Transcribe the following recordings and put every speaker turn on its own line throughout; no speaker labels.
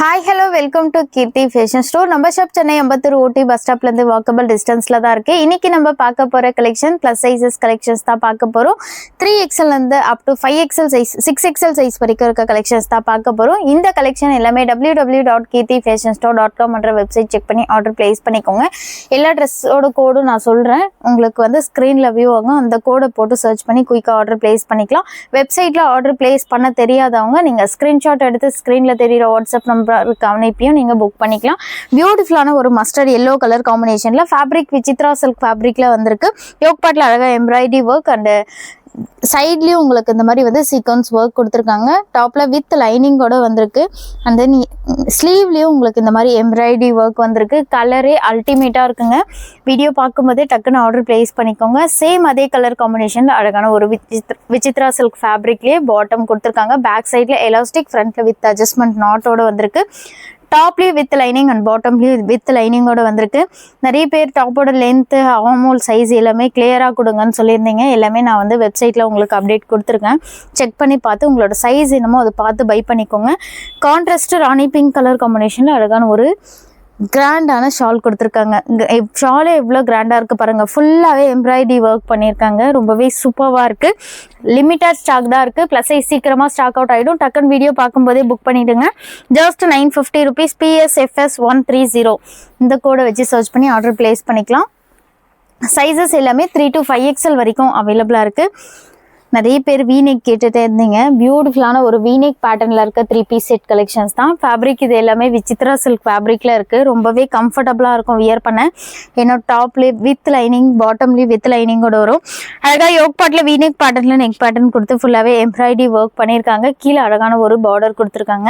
Hi hello welcome to Keerthi fashion store. நம்ம shop Chennai Ambattur ஓட்டி bus ஸ்டாப்லேருந்து walkable டிஸ்டன்ஸில் தான் இருக்குது. இன்றைக்கி நம்ம பார்க்க போகிற கலெக்ஷன் ப்ளஸ் சைஸஸ் கலெக்ஷன்ஸ் தான் பார்க்க போகிறோம். 3XLலேருந்து up to 5XL size 6XL size வரைக்கும் இருக்க கலெக்ஷன்ஸ் தான் பார்க்க போகிறோம். இந்த கலெக்ஷன் எல்லாமே www.kirthifashionstore.com என்ற வெப்சைட் செக் பண்ணி ஆர்டர் ப்ளேஸ் பண்ணிக்கோங்க. எல்லா ட்ரெஸ்ஸோட கோடும் நான் சொல்கிறேன், உங்களுக்கு வந்து ஸ்க்ரீனில் வியூ ஆகும். அந்த கோடை போட்டு சர்ச் பண்ணி குயிக்காக ஆர்டர் ப்ளேஸ் பண்ணிக்கலாம். வெப்சைட்டில் ஆர்டர் ப்ளேஸ் பண்ண தெரியாதவங்க நீங்கள் ஸ்க்ரீன்ஷாட் எடுத்து ஸ்க்ரீனில் தெரிகிற வாட்ஸ்அப் நம்பர் கவனிப்பையும் நீங்க புக் பண்ணிக்கலாம். பியூட்டிஃபுல்லான ஒரு மஸ்டர்ட் எல்லோ கலர் காம்பினேஷன்ல ஃபேப்ரிக் விசித்ரா சில்க் ஃபேப்ரிக்ல வந்திருக்கு. யோக் பார்ட்ல அழகா எம்ப்ராய்டரி ஒர்க் அண்ட் சைட்லயும் உங்களுக்கு இந்த மாதிரி வந்து சீக்வன்ஸ் ஒர்க் கொடுத்துருக்காங்க. டாப்ல வித் லைனிங்கோட வந்திருக்கு. அண்ட் தென் ஸ்லீவ்லயும் உங்களுக்கு இந்த மாதிரி எம்ப்ராய்டரி ஒர்க் வந்திருக்கு. கலரே அல்டிமேட்டா இருக்குங்க. வீடியோ பார்க்கும்போதே டக்குன்னு ஆர்டர் பிளேஸ் பண்ணிக்கோங்க. சேம் அதே கலர் காம்பினேஷன்ல அழகான ஒரு விசித்ரா சில்க் ஃபேப்ரிக்லயே பாட்டம் கொடுத்துருக்காங்க. பேக் சைட்ல எலாஸ்டிக், ஃப்ரண்ட்ல வித் அட்ஜஸ்ட்மெண்ட் நாட்டோட வந்திருக்கு. டாப்லேயும் வித் லைனிங் அண்ட் பாட்டம்லேயும் வித் லைனிங்கோட வந்திருக்கு. நிறைய பேர் டாப்போட லென்த்து, ஆமோல் சைஸ் எல்லாமே கிளியராக கொடுங்கன்னு சொல்லியிருந்தீங்க. எல்லாமே நான் வந்து வெப்சைட்டில் உங்களுக்கு அப்டேட் கொடுத்துருக்கேன். செக் பண்ணி பார்த்து உங்களோட சைஸ் என்னமோ அதை பார்த்து பை பண்ணிக்கோங்க. கான்ட்ராஸ்ட் ராணி பிங்க் கலர் காம்பினேஷனில் அழகான ஒரு கிராண்டான ஷால் கொடுத்துருக்காங்க. ஷாலே எவ்வளோ கிராண்டாக இருக்குது பாருங்கள். ஃபுல்லாகவே எம்ப்ராய்டரி ஒர்க் பண்ணியிருக்காங்க. ரொம்பவே சூப்பராக இருக்குது. லிமிட்டட் ஸ்டாக் தான் இருக்குது. ப்ளஸ் சைஸ் சீக்கிரமாக ஸ்டாக் அவுட் ஆகிடும். டக்குன்னு வீடியோ பார்க்கும்போதே புக் பண்ணிவிடுங்க. Just 950 rupees PSFS130. இந்த கோடை வச்சு சர்ச் பண்ணி ஆர்டர் பிளேஸ் பண்ணிக்கலாம். சைஸஸ் எல்லாமே 3 to 5XL வரைக்கும் அவைலபிளாக இருக்குது. நிறைய பேர் வீநெக் கேட்டுகிட்டே இருந்தீங்க. பியூட்டிஃபுல்லான ஒரு வீநெக் பேட்டர்னில் இருக்க 3 piece செட் கலெக்ஷன்ஸ் தான். ஃபேப்ரிக் இது எல்லாமே விசித்ரா சில்க் ஃபேப்ரிக்கில் இருக்குது. ரொம்பவே கம்ஃபர்டபுளாக இருக்கும் வியர் பண்ண. என்னோட டாப்லேயே வித் லைனிங், பாட்டம்லேயும் வித் லைனிங்கோட வரும். அழகாக யோக் பார்ட்டில் வீநெக் பேட்டர்னில் நெக் பேட்டர்ன் கொடுத்து ஃபுல்லாகவே எம்ப்ராய்டரி ஒர்க் பண்ணியிருக்காங்க. கீழே அழகான ஒரு பார்டர் கொடுத்துருக்காங்க.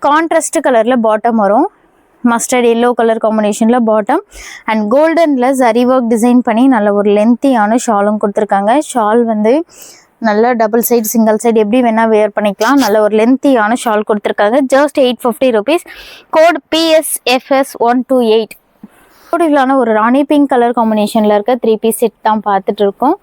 கான்ட்ராஸ்ட் கலரில் பாட்டம் வரும். மஸ்டர்ட் எல்லோ கலர் காம்பினேஷனில் பாட்டம் அண்ட் கோல்டனில் ஜரி ஒர்க் டிசைன் பண்ணி நல்ல ஒரு லென்த்தியான ஷாலும் கொடுத்துருக்காங்க. ஷால் வந்து நல்ல டபுள் சைடு, சிங்கிள் சைடு எப்படி வேணால் வேர் பண்ணிக்கலாம். நல்ல ஒரு லென்த்தியான ஷால் கொடுத்துருக்காங்க. Just 850 rupees. Code PSFS128. பியூட்டிஃபுல்லான ஒரு ராணி பிங்க் கலர் காம்பினேஷனில் இருக்க 3 piece செட் தான் பார்த்துட்டு இருக்கோம்.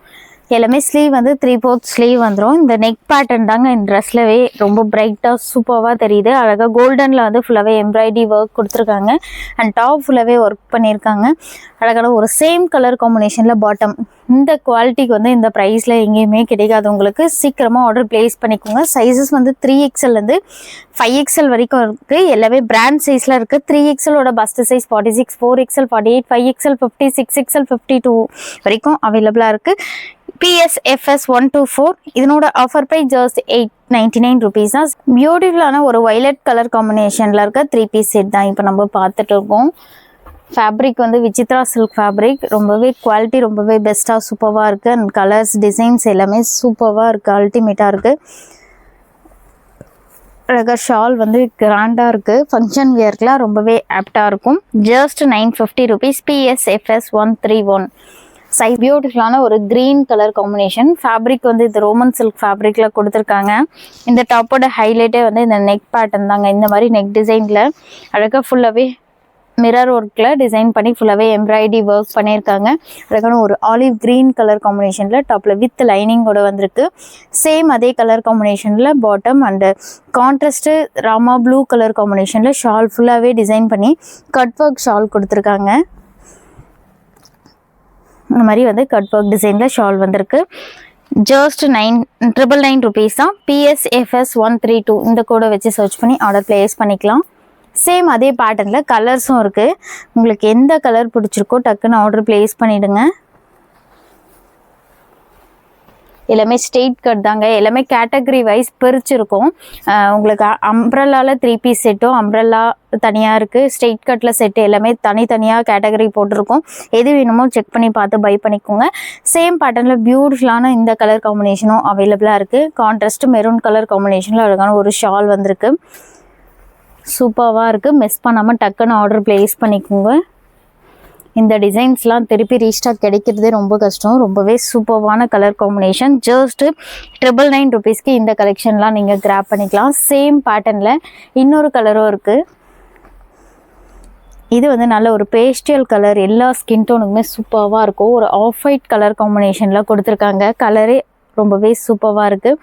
எல்லாமே ஸ்லீவ் வந்து 3/4 ஸ்லீவ் வந்துடும். இந்த நெக் பேட்டர்ன் தாங்க இந்த ட்ரெஸ்லவே ரொம்ப பிரைட்டாக சூப்பராக தெரியுது. அழகாக கோல்டனில் வந்து ஃபுல்லாகவே எம்ப்ராய்டரி ஒர்க் கொடுத்துருக்காங்க. அண்ட் டாப் ஃபுல்லாகவே ஒர்க் பண்ணியிருக்காங்க. அழகான ஒரு சேம் கலர் காம்பினேஷனில் பாட்டம். இந்த குவாலிட்டிக்கு வந்து இந்த ப்ரைஸில் எங்கேயுமே கிடைக்காது உங்களுக்கு. சீக்கிரமாக ஆர்டர் பிளேஸ் பண்ணிக்கோங்க. சைஸஸ் வந்து 3XLலேருந்து 5XL வரைக்கும் இருக்குது. எல்லாமே பிராண்ட் சைஸில் இருக்குது. 3XLோட first size 46, 4XL 48, 5XL 50, 6XL 52 வரைக்கும் அவைலபிளாக இருக்குது. PSFS124. இதனோட ஆஃபர் ப்ரைஸ் ஜஸ்ட் 899 rupees தான். பியூட்டிஃபுல்லான ஒரு வயலட் கலர் காம்பினேஷனில் இருக்க 3 piece செட் தான் இப்போ நம்ம பார்த்துட்டு இருக்கோம். ஃபேப்ரிக் வந்து விசித்ரா சில்க் ஃபேப்ரிக். ரொம்பவே குவாலிட்டி ரொம்பவே பெஸ்ட்டாக சூப்பராக இருக்குது. அண்ட் கலர்ஸ், டிசைன்ஸ் எல்லாமே சூப்பராக இருக்குது. அல்டிமேட்டாக இருக்குது. அழகாக ஷால் வந்து கிராண்டாக இருக்குது. ஃபங்க்ஷன் வியர்க்கெலாம் ரொம்பவே ஆப்டாக இருக்கும். Just 950 rupees PSFS131. சைஸ் பியூட்டிஃபுல்லான ஒரு கிரீன் கலர் காம்பினேஷன். ஃபேப்ரிக் வந்து இது ரோமன் சில்க் ஃபேப்ரிக்கில் கொடுத்துருக்காங்க. இந்த டாப்போட ஹைலைட்டே வந்து இந்த நெக் பேட்டர்ன் தாங்க. இந்த மாதிரி நெக் டிசைனில் அழகாக ஃபுல்லாகவே மிரர் ஒர்க்கில் டிசைன் பண்ணி ஃபுல்லாகவே எம்ப்ராய்டரி ஒர்க் பண்ணியிருக்காங்க. அழகான ஒரு ஆலிவ் க்ரீன் கலர் காம்பினேஷனில் டாப்பில் வித் லைனிங்கோட வந்திருக்கு. சேம் அதே கலர் காம்பினேஷனில் bottom and contrast Rama blue colour காம்பினேஷனில் ஷால் ஃபுல்லாகவே டிசைன் பண்ணி கட் ஒர்க் ஷால் கொடுத்துருக்காங்க. இந்த மாதிரி வந்து கட் ஒர்க் டிசைனில் ஷால் வந்திருக்கு. ஜஸ்ட் 999 rupees தான். PSFS132. இந்த கோடை வச்சு சர்ச் பண்ணி ஆர்டர் பிளேஸ் பண்ணிக்கலாம். சேம் அதே பேட்டர்னில் கலர்ஸும் இருக்குது. உங்களுக்கு எந்த கலர் பிடிச்சிருக்கோ டக்குன்னு ஆர்டர் பிளேஸ் பண்ணிவிடுங்க. எல்லாமே ஸ்ட்ரெயிட் கட் தாங்க. எல்லாமே கேட்டகரி வைஸ் பிரிச்சிருக்கும். உங்களுக்கு அம்ப்ரெல்லாவில் 3 piece செட்டும், அம்ப்ரெல்லா தனியாக இருக்குது. ஸ்ட்ரெயிட் கட்டில் செட்டு எல்லாமே தனித்தனியாக கேட்டகரி போட்டிருக்கோம். எது வேணுமோ செக் பண்ணி பார்த்து பை பண்ணிக்கோங்க. சேம் பேட்டர்னில் பியூட்டிஃபுல்லான இந்த கலர் காம்பினேஷனும் அவைலபிளாக இருக்குது. கான்ட்ராஸ்ட் மெரூன் கலர் காம்பினேஷனில் அழகான ஒரு ஷால் வந்திருக்கு. சூப்பராக இருக்குது. மிஸ் பண்ணாமல் டக்குன்னு ஆர்டர் பிளேஸ் பண்ணிக்கோங்க. இந்த டிசைன்ஸ்லாம் திருப்பி ரீஸ்டாக் கிடைக்கிறதே ரொம்ப கஷ்டம். ரொம்பவே சூப்பரான கலர் காம்பினேஷன். ஜஸ்ட் 999 rupeesக்கு இந்த கலெக்ஷன்லாம் நீங்கள் கிராப் பண்ணிக்கலாம். சேம் பேட்டர்னில் இன்னொரு கலரும் இருக்குது. இது வந்து நல்ல ஒரு பேஸ்டல் கலர். எல்லா ஸ்கின் டோனுக்குமே சூப்பராக இருக்கும். ஒரு ஆஃப் ஒயிட் கலர் காம்பினேஷனில் கொடுத்துருக்காங்க. கலரே ரொம்பவே சூப்பராக இருக்குது.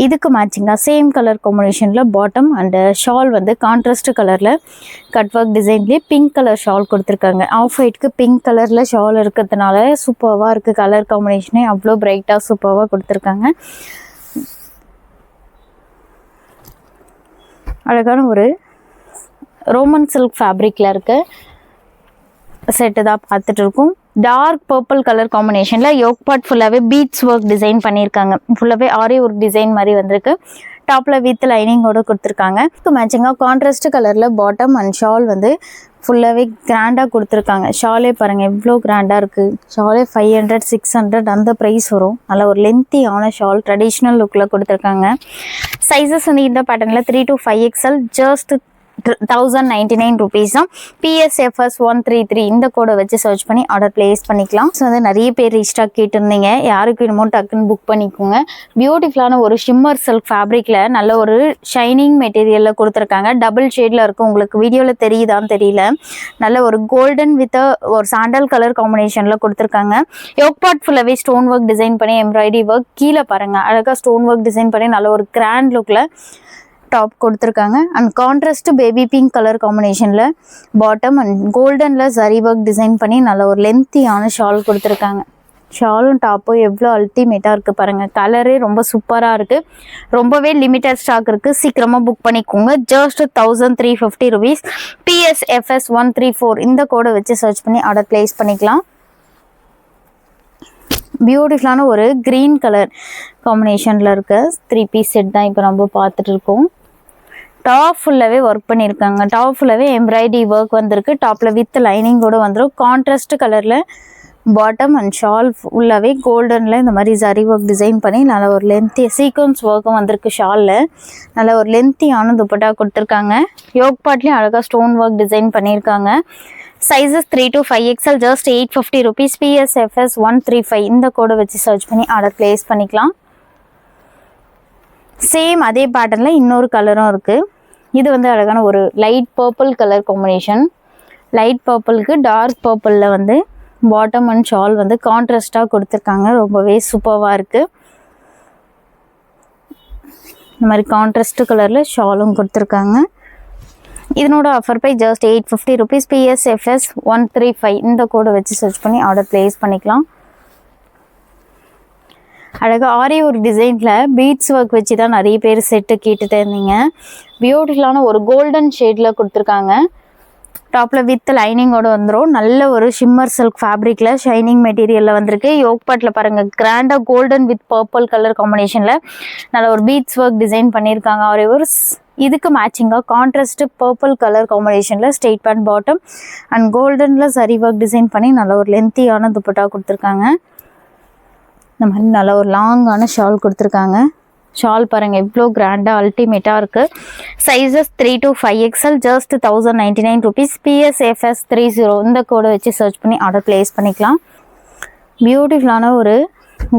இதுக்கு மேட்சிங்காக சேம் கலர் காம்பினேஷனில் பாட்டம் அண்ட் ஷால் வந்து கான்ட்ராஸ்ட் கலரில் கட் ஒர்க் டிசைன்லேயே பிங்க் கலர் ஷால் கொடுத்துருக்காங்க. ஆஃப் ஒயிட்க்கு பிங்க் கலரில் ஷால் இருக்கிறதுனால சூப்பராக இருக்குது. கலர் காம்பினேஷனே அவ்வளோ பிரைட்டாக சூப்பராக கொடுத்துருக்காங்க. அழகான ஒரு ரோமன் சில்க் ஃபேப்ரிக்கில் இருக்க செட்டு தான் பார்த்துட்டு இருக்கோம். டார்க் பர்பிள் கலர் காம்பினேஷனில் யோக் பார்ட் ஃபுல்லாகவே பீட்ஸ் ஒர்க் டிசைன் பண்ணியிருக்காங்க. ஃபுல்லாகவே ஆரி ஒர்க் டிசைன் மாதிரி வந்திருக்கு. டாப்பில் வித் லைனிங்கோடு கொடுத்துருக்காங்க. மேட்சிங்காக கான்ட்ராஸ்ட் கலரில் பாட்டம் அண்ட் ஷால் வந்து ஃபுல்லாகவே கிராண்டாக கொடுத்துருக்காங்க. ஷாலே பாருங்கள் எவ்வளோ கிராண்டாக இருக்குது. ஷாலே 500 600 அந்த ப்ரைஸ் வரும். நல்ல ஒரு லென்த்தியான ஷால் ட்ரெடிஷ்னல் லுக்கில் கொடுத்துருக்காங்க. சைஸஸ் வந்து இந்த பேட்டர்னில் 3 to 5XL ஜஸ்ட் 1099 rupees தான். PSFS 133 இந்த கோடை வச்சு சர்ச் பண்ணி ஆர்டர் பிளேஸ் பண்ணிக்கலாம். ஸோ வந்து நிறைய பேர் ரீஸ்டாக் கேட்டிருந்தீங்க. யாருக்கு வேணுமோ டக்குன்னு புக் பண்ணிக்கோங்க. பியூட்டிஃபுல்லான ஒரு ஷிம்மர் சில்க் ஃபேப்ரிக்கில் நல்ல ஒரு ஷைனிங் மெட்டீரியலில் கொடுத்துருக்காங்க. டபுள் ஷேடில் இருக்கும். உங்களுக்கு வீடியோவில் தெரியுதான்னு தெரியல. நல்ல ஒரு கோல்டன் வித் ஒரு சாண்டல் கலர் காம்பினேஷனில் கொடுத்துருக்காங்க. யோக் பார்ட் ஃபுல்லாகவே ஸ்டோன் ஒர்க் டிசைன் பண்ணி எம்ப்ராய்டரி ஒர்க் கீழே பாருங்கள் அழகாக ஸ்டோன் ஒர்க் டிசைன் பண்ணி நல்ல ஒரு கிராண்ட் லுக்கில் டாப் கொடுத்துருக்காங்க. And contrast baby pink colour காம்பினேஷனில் பாட்டம் அண்ட் கோல்டனில் சரி ஒர்க் டிசைன் பண்ணி நல்ல ஒரு லென்த்தியான ஷால் கொடுத்துருக்காங்க. ஷாலும் டாப்பும் எவ்வளோ அல்டிமேட்டாக இருக்குது பாருங்கள். கலரே ரொம்ப சூப்பராக இருக்குது. ரொம்பவே லிமிட்டட் ஸ்டாக் இருக்குது. சீக்கிரமாக புக் பண்ணிக்கோங்க. Just 1350 rupees. PSFS 134 இந்த கோடை வச்சு சர்ச் பண்ணி ஆர்டர் பிளேஸ் பண்ணிக்கலாம். பியூட்டிஃபுல்லான ஒரு க்ரீன் கலர் காம்பினேஷனில் இருக்க 3 பீஸ் செட் தான் இப்போ நம்ம பார்த்துட்டு இருக்கோம். டாப் ஃபுல்லாகவே ஒர்க் பண்ணியிருக்காங்க. டாப் ஃபுல்லாகவே எம்ப்ராய்டரி ஒர்க் வந்திருக்கு. டாப்பில் வித் லைனிங் கூட வந்துடும். கான்ட்ராஸ்ட் கலரில் பாட்டம் அண்ட் ஷால் ஃபுல்லாகவே கோல்டனில் இந்த மாதிரி ஜரி ஒர்க் டிசைன் பண்ணி நல்ல ஒரு லென்த்தி சீக்வன்ஸ் ஒர்க்கும் வந்திருக்கு. ஷாலில் நல்ல ஒரு லென்த்தியான துப்பட்டா கொடுத்துருக்காங்க. யோக் பார்ட்லேயும் அழகாக ஸ்டோன் ஒர்க் டிசைன் பண்ணியிருக்காங்க. Sizes 3 to 5XL just 850 rupees. PSFS 135 இந்த கோடை வச்சு சர்ச் பண்ணி ஆர்டர் பிளேஸ் பண்ணிக்கலாம். சேம் அதே பேட்டர்னில் இன்னொரு கலரும் இருக்குது. இது வந்து அழகான ஒரு light purple colour combination. Light பர்பிளுக்கு டார்க் பர்பிளில் வந்து பாட்டம் அண்ட் ஷால் வந்து கான்ட்ராஸ்டாக கொடுத்துருக்காங்க. ரொம்பவே சூப்பராக இருக்குது. இந்த மாதிரி கான்ட்ராஸ்ட் கலரில் ஷாலும் கொடுத்துருக்காங்க. இதனோட offer price just 850 rupees. PSFS 135 இந்த கோடை வச்சு சர்ச் பண்ணி ஆர்டர் பிளேஸ் பண்ணிக்கலாம். அழகாக ஆரி ஒரு டிசைனில் பீட்ஸ் ஒர்க் வச்சு தான் நிறைய பேர் செட்டு கேட்டுகிட்டே இருந்தீங்க. பியூட்டிஃபுல்லான ஒரு கோல்டன் ஷேடில் கொடுத்துருக்காங்க. டாப்பில் வித் லைனிங்கோடு வந்துடும். நல்ல ஒரு ஷிம்மர் சில்க் ஃபேப்ரிக்கில் ஷைனிங் மெட்டீரியலில் வந்திருக்கு. யோக் பார்ட்டில் பாருங்கள் கிராண்டாக கோல்டன் வித் பர்பிள் கலர் காம்பினேஷனில் நல்ல ஒரு பீட்ஸ் ஒர்க் டிசைன் பண்ணியிருக்காங்க. ஆரி ஒரு இதுக்கு மேட்சிங்காக கான்ட்ராஸ்ட் பர்பிள் கலர் காம்பினேஷனில் ஸ்ட்ரெயிட் பேண்ட் பாட்டம் அண்ட் கோல்டனில் சரி ஒர்க் டிசைன் பண்ணி நல்ல ஒரு லென்த்தியான துப்பட்டா கொடுத்துருக்காங்க. இந்த மாதிரி நல்ல ஒரு லாங்கான ஷால் கொடுத்துருக்காங்க. ஷால் பாருங்கள் எவ்வளோ கிராண்டாக அல்டிமேட்டாக இருக்குது. Sizes 3 to 5XL just 1099 rupees. PSFS 30 இந்த கோடை வச்சு சர்ச் பண்ணி ஆர்டர் பிளேஸ் பண்ணிக்கலாம். பியூட்டிஃபுல்லான ஒரு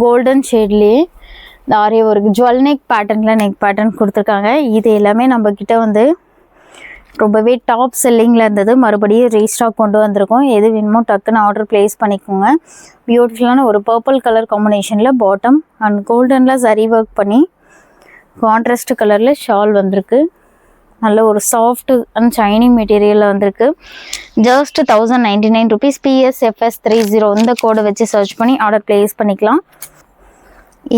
கோல்டன் ஷேட்லேயே இந்த ஆரிய ஒரு ஜுவல் நெக் பேட்டர்னில் நெக் பேட்டர்ன் கொடுத்துருக்காங்க. இது எல்லாமே நம்மக்கிட்ட வந்து ரொம்பவே டாப் செல்லிங்கில் இருந்தது. மறுபடியும் ரீஸ்டாக் கொண்டு வந்திருக்கோம். எது வேணுமோ டக்குன்னு ஆர்டர் பிளேஸ் பண்ணிக்கோங்க. பியூட்டிஃபுல்லான ஒரு பர்பிள் கலர் காம்பினேஷனில் பாட்டம் அண்ட் கோல்டனில் சரி ஒர்க் பண்ணி கான்ட்ராஸ்ட் கலரில் ஷால் வந்திருக்கு. நல்ல ஒரு சாஃப்ட் அண்ட் ஷைனிங் மெட்டீரியலில் வந்திருக்கு. Just 1099 rupees. PSFS 30 இந்த கோடை வச்சு சர்ச் பண்ணி ஆர்டர் பிளேஸ் பண்ணிக்கலாம்.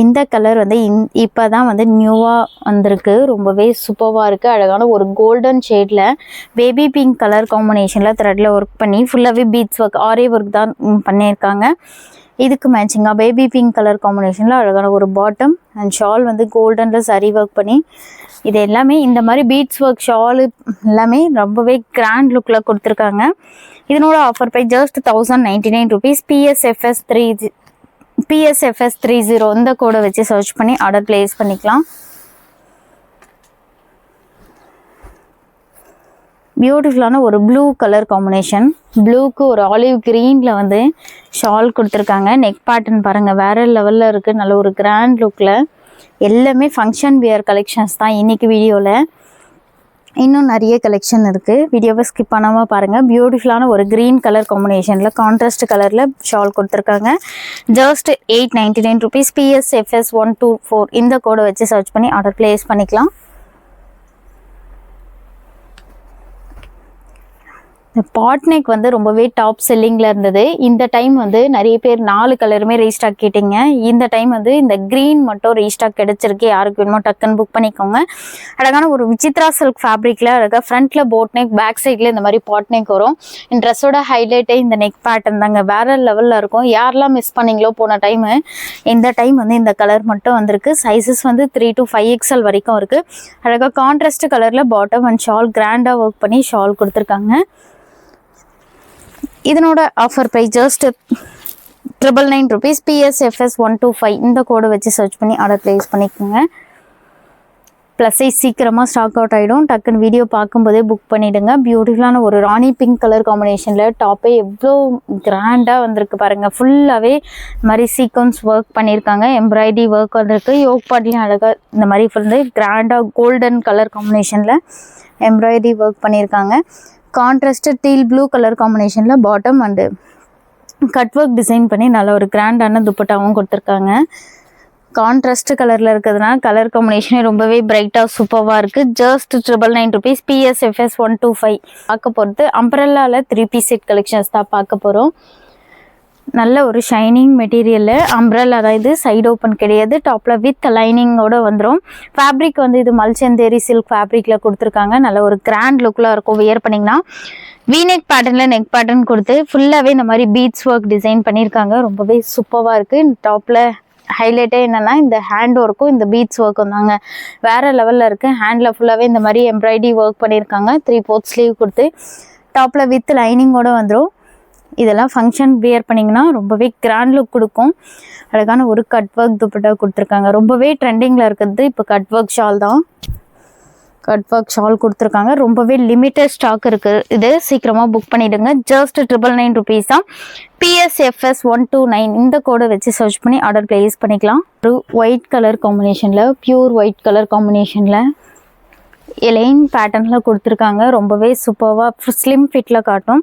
இந்த கலர் வந்து இப்போ தான் வந்து நியூவாக வந்திருக்கு. ரொம்பவே சூப்பராக இருக்குது. அழகான ஒரு கோல்டன் ஷேடில் பேபி பிங்க் கலர் காம்பினேஷனில் த்ரெட்டில் ஒர்க் பண்ணி ஃபுல்லாகவே பீட்ஸ் ஒர்க் ஆரி ஒர்க் தான் பண்ணியிருக்காங்க. இதுக்கு மேட்சிங்காக பேபி பிங்க் கலர் காம்பினேஷனில் அழகான ஒரு பாட்டம் அண்ட் ஷால் வந்து கோல்டனில் சரி ஒர்க் பண்ணி இது எல்லாமே இந்த மாதிரி பீட்ஸ் ஒர்க் ஷாலு எல்லாமே ரொம்பவே கிராண்ட் லுக்கில் கொடுத்துருக்காங்க. இதனோட offer price just 1099 rupees. PSFS 30 இந்த கோடை வச்சு சர்ச் பண்ணி ஆர்டர் பிளேஸ் பண்ணிக்கலாம். பியூட்டிஃபுல்லான ஒரு ப்ளூ கலர் காம்பினேஷன். ப்ளூக்கு ஒரு ஆலிவ் க்ரீனில் வந்து ஷால் கொடுத்துருக்காங்க. நெக் பேட்டர்ன் பாருங்கள் வேறு லெவலில் இருக்குது. நல்ல ஒரு கிராண்ட் லுக்கில் எல்லாமே ஃபங்க்ஷன் வியர் கலெக்ஷன்ஸ் தான் இன்றைக்கி வீடியோவில். இன்னும் நிறைய கலெக்ஷன் இருக்குது. வீடியோவை ஸ்கிப் பண்ணாமல் பாருங்கள். பியூட்டிஃபுல்லான ஒரு க்ரீன் கலர் காம்பினேஷனில் கான்ட்ராஸ்ட் கலரில் ஷால் கொடுத்துருக்காங்க. Just 899 rupees. PSFS 124 இந்த கோடை வச்சு சர்ச் பண்ணி ஆர்டர் ப்ளேஸ் பண்ணிக்கலாம். இந்த பாட் நெக் வந்து ரொம்பவே டாப் செல்லிங்கில் இருந்தது. இந்த டைம் வந்து நிறைய பேர் 4 கலருமே ரீஸ்டாக் கேட்டிங்க. இந்த டைம் வந்து இந்த க்ரீன் மட்டும் ரீஸ்டாக் கிடச்சிருக்கு. யாருக்கு வேணுமோ டக்குன்னு புக் பண்ணிக்கோங்க. அழகான ஒரு விசித்ரா சில்க் ஃபேப்ரிக்கில் அழகாக ஃப்ரண்ட்டில் போட் நெக், பேக் சைடில் இந்த மாதிரி பாட் நெக் வரும். இந்த ட்ரெஸ்ஸோட ஹைலைட்டே இந்த நெக் பேட்டர்ன் தாங்க. வேறு லெவலில் இருக்கும். யாரெல்லாம் மிஸ் பண்ணிங்களோ போன டைமு, இந்த டைம் வந்து இந்த கலர் மட்டும் வந்திருக்கு. சைஸஸ் வந்து 3 to 5XL வரைக்கும் இருக்குது. அழகாக கான்ட்ராஸ்ட் கலரில் பாட்டம் அண்ட் ஷால் கிராண்டாக ஒர்க் பண்ணி ஷால் கொடுத்துருக்காங்க. இதனோட offer price just 999 rupees. PSFS 125 இந்த கோடை வச்சு சர்ச் பண்ணி ஆர்டர் ப்ளேஸ் பண்ணிக்கோங்க. ப்ளஸ் சைஸ் சீக்கிரமாக ஸ்டாக் அவுட் ஆகிடும். டக்குன்னு வீடியோ பார்க்கும்போதே புக் பண்ணிவிடுங்க. பியூட்டிஃபுல்லான ஒரு ராணி பிங்க் கலர் காம்பினேஷனில் டாப்பே எவ்வளோ கிராண்டாக வந்திருக்கு பாருங்கள். ஃபுல்லாகவே இந்த மாதிரி சீக்வன்ஸ் ஒர்க் பண்ணியிருக்காங்க. எம்ப்ராய்டரி ஒர்க் வந்திருக்கு. யோக் பாட்லேயும் அழகாக இந்த மாதிரி ஃபுல்லு கிராண்டாக கோல்டன் கலர் காம்பினேஷனில் எம்ப்ராய்டரி ஒர்க் பண்ணியிருக்காங்க. கான்ட்ராஸ்ட் டீல் ப்ளூ கலர் காம்பினேஷனில் bottom and cut work design பண்ணி நல்ல ஒரு கிராண்டான துப்பட்டாவும் கொடுத்துருக்காங்க. கான்ட்ராஸ்ட் கலரில் இருக்கிறதுனால கலர் காம்பினேஷனே ரொம்பவே பிரைட்டாக சூப்பராக இருக்குது. Just 999 rupees. PSFS 125 பார்க்க போகிறது அம்பரல்லாவில் 3 piece செட் கலெக்ஷன்ஸ் தான் பார்க்க போகிறோம். நல்ல ஒரு ஷைனிங் மெட்டீரியலில் அம்ப்ரெல்லா தான். இது சைடு ஓப்பன் கிடையாது. டாப்பில் வித் லைனிங்கோடு வந்துடும். ஃபேப்ரிக் வந்து இது மல்ச்சந்தேரி சில்க் ஃபேப்ரிக்கில் கொடுத்துருக்காங்க. நல்ல ஒரு கிராண்ட் லுக்கில் இருக்கும். வியர் பண்ணிங்கன்னா வீநெக் பேட்டர்னில் நெக் பேட்டர்ன் கொடுத்து ஃபுல்லாகவே இந்த மாதிரி பீட்ஸ் ஒர்க் டிசைன் பண்ணியிருக்காங்க. ரொம்பவே சூப்பராக இருக்குது. இந்த டாப்பில் ஹைலைட்டே என்னென்னா இந்த ஹேண்ட் ஒர்க்கும் இந்த பீட்ஸ் ஒர்க்கும் தாங்க வேறு லெவலில் இருக்குது. ஹேண்டில் ஃபுல்லாகவே இந்த மாதிரி எம்ப்ராய்டரி ஒர்க் பண்ணியிருக்காங்க. 3/4 ஸ்லீவ் கொடுத்து டாப்பில் வித் லைனிங்கோடு வந்துடும். இதெல்லாம் ஃபங்க்ஷன் வியர் பண்ணிங்கன்னா ரொம்பவே கிராண்ட் லுக் கொடுக்கும். அழகான ஒரு கட் ஒர்க் துப்பட்டா கொடுத்துருக்காங்க. ரொம்பவே ட்ரெண்டிங்கில் இருக்கிறது இப்போ கட் ஒர்க் ஷால் தான். கட் ஒர்க் ஷால் கொடுத்துருக்காங்க. ரொம்பவே லிமிட்டட் ஸ்டாக் இருக்குது. இது சீக்கிரமாக புக் பண்ணிவிடுங்க. ஜஸ்ட் 999 rupees தான். PSFS 129 இந்த கோடை வச்சு சர்ச் பண்ணி ஆர்டர் ப்ளேஸ் பண்ணிக்கலாம். ஒரு ஒயிட் கலர் காம்பினேஷனில், பியூர் ஒயிட் கலர் காம்பினேஷனில் எலைன் பேட்டர்னில் கொடுத்துருக்காங்க. ரொம்பவே சூப்பராக ஸ்லிம் ஃபிட்டில் காட்டும்.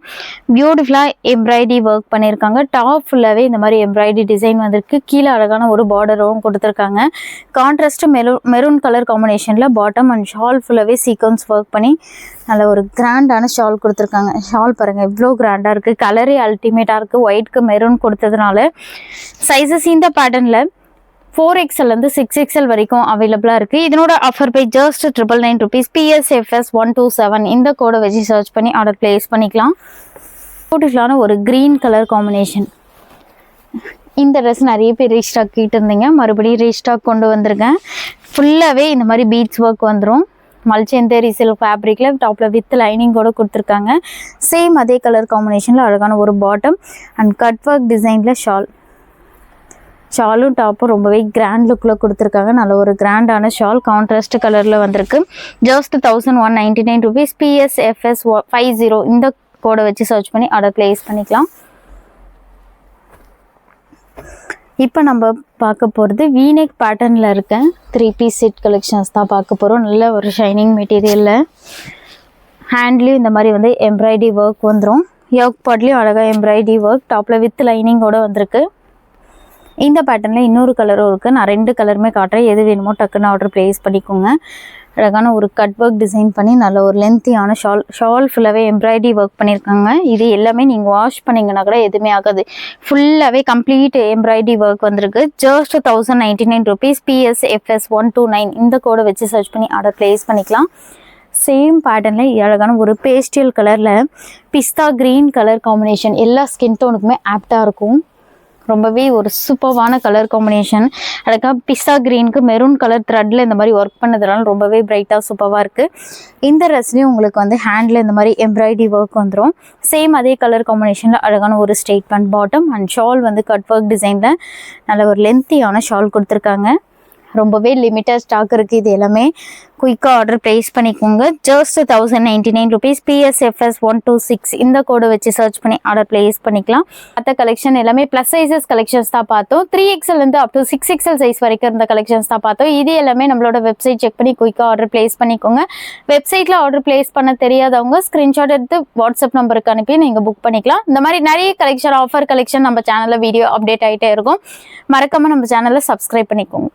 பியூட்டிஃபுல்லாக எம்ப்ராய்டரி ஒர்க் பண்ணியிருக்காங்க. டாப் ஃபுல்லாகவே இந்த மாதிரி எம்ப்ராய்டரி டிசைன் வந்திருக்கு. கீழே அழகான ஒரு பார்டரும் கொடுத்துருக்காங்க. கான்ட்ராஸ்ட் மெரூன் கலர் காம்பினேஷனில் பாட்டம் அண்ட் ஷால் ஃபுல்லாகவே சீக்வன்ஸ் ஒர்க் பண்ணி நல்ல ஒரு கிராண்டான ஷால் கொடுத்துருக்காங்க. ஷால் பாருங்கள் எவ்வளோ கிராண்டாக இருக்குது. கலரே அல்டிமேட்டாக இருக்குது. ஒயிட்க்கு மெரூன் கொடுத்ததுனால சைஸஸ் இந்த பேட்டர்னில் 4XL வந்து 6XL வரைக்கும் அவைலபிளாக இருக்குது. இதனோட offer by just 999 rupees. PSFS 127 இந்த கோடை வச்சு சர்ச் பண்ணி ஆர்டர் ப்ளேஸ் பண்ணிக்கலாம். பியூட்டிஃபுல்லான ஒரு க்ரீன் கலர் காம்பினேஷன். இந்த ட்ரெஸ் நிறைய பேர் ரீஸ்டாக் கேட்டு இருந்தீங்க. மறுபடியும் ரீஸ்டாக் கொண்டு வந்திருக்கேன். ஃபுல்லாகவே இந்த மாதிரி பீட்ஸ் ஒர்க் வந்துடும். மல்ச்சந்தேரி சில்க் ஃபேப்ரிக்கில் டாப்பில் வித் லைனிங் கூட கொடுத்துருக்காங்க. சேம் அதே கலர் காம்பினேஷனில் அழகான ஒரு பாட்டம் அண்ட் கட் ஒர்க் டிசைனில் ஷாலும் டாப்பும் ரொம்பவே கிராண்ட் லுக்கில் கொடுத்துருக்காங்க. நல்ல ஒரு கிராண்டான ஷால் கான்ட்ராஸ்ட் கலரில் வந்திருக்கு. Just 1199 rupees. PSFS 50 இந்த கோடை வச்சு சர்ச் பண்ணி ஆர்டர் ப்ளேஸ் பண்ணிக்கலாம். இப்போ நம்ம பார்க்க போகிறது வீநெக் பேட்டர்னில் இருக்க 3 piece செட் கலெக்ஷன்ஸ் தான் பார்க்க போகிறோம். நல்ல ஒரு ஷைனிங் மெட்டீரியலில் ஹேண்ட்லேயும் இந்த மாதிரி வந்து எம்ப்ராய்டரி ஒர்க் வந்துடும். யோக் பாட்லேயும் அழகாக எம்ப்ராய்டரி ஒர்க் டாப்பில் வித் லைனிங்கோடு வந்திருக்கு. இந்த பேட்டர்னில் இன்னொரு கலரும் இருக்குது. நான் 2 கலருமே காட்டுறேன். எது வேணுமோ டக்குன்னு ஆர்டர் ப்ளேஸ் பண்ணிக்கோங்க. அழகான ஒரு கட் ஒர்க் டிசைன் பண்ணி நல்ல ஒரு லென்த்தியான ஷால் ஃபுல்லாகவே எம்ப்ராய்டரி ஒர்க் பண்ணியிருக்காங்க. இது எல்லாமே நீங்கள் வாஷ் பண்ணிங்கன்னா கூட எதுவுமே ஆகாது. ஃபுல்லாகவே கம்ப்ளீட் எம்ப்ராய்டரி ஒர்க் வந்திருக்கு. Just 1099 rupees. PSFS 129 இந்த கோடை வச்சு சர்ச் பண்ணி ஆர்டர் ப்ளேஸ் பண்ணிக்கலாம். சேம் பேட்டர்னில் அழகான ஒரு பேஸ்டல் கலரில் பிஸ்தா க்ரீன் கலர் காம்பினேஷன் எல்லா ஸ்கின் டோனுக்குமே ஆப்டாக இருக்கும். ரொம்பவே ஒரு சூப்பர்வான கலர் காம்பினேஷன். அதுக்காக பிஸ்தா க்ரீனுக்கு மெரூன் கலர் த்ரெட்டில் இந்த மாதிரி ஒர்க் பண்ணதுனால ரொம்பவே பிரைட்டாக சூப்பராக இருக்குது. இந்த ட்ரெஸ்லேயும் உங்களுக்கு வந்து ஹேண்டில் இந்த மாதிரி எம்ப்ராய்டரி ஒர்க் வந்துடும். சேம் அதே கலர் காம்பினேஷனில் அழகான ஒரு ஸ்ட்ரெயிட்மெண்ட் பாட்டம் அண்ட் ஷால் வந்து கட் ஒர்க் டிசைனில் நல்ல ஒரு லென்த்தியான ஷால் கொடுத்துருக்காங்க. ரொம்பவே லிமிட்டட் ஸ்டாக் இருக்குது. இது எல்லாமே குயிக்காக ஆர்டர் ப்ளேஸ் பண்ணிக்கோங்க. ஜஸ்ட் 1099 rupees PSFS 126 இந்த கோடை வச்சு சர்ச் பண்ணி ஆர்டர் ப்ளேஸ் பண்ணிக்கலாம். மற்ற கலெக்ஷன் எல்லாமே ப்ளஸ் சைஸஸ் கலெக்ஷன்ஸ் தான் பார்த்தோம். 3XL இருந்து அப் டு 6XL சைஸ் வரைக்கும் இருந்த கலெக்ஷன்ஸ் தான் பார்த்தோம். இது எல்லாமே நம்மளோட வெப்சைட் செக் பண்ணி குயிக்காக ஆர்டர் ப்ளேஸ் பண்ணிக்கோங்க. வெப்சைட்டில் ஆர்டர் ப்ளேஸ் பண்ண தெரியாதவங்க ஸ்க்ரீன்ஷாட் எடுத்து வாட்ஸ்அப் நம்பருக்கு அனுப்பி நீங்கள் புக் பண்ணிக்கலாம். இந்த மாதிரி நிறைய கலெக்ஷன் ஆஃபர் கலெக்ஷன் நம்ம சேனலில் வீடியோ அப்டேட் ஆகிட்டே இருக்கும். மறக்காமல் நம்ம சேனலை சப்ஸ்கிரைப் பண்ணிக்கோங்க.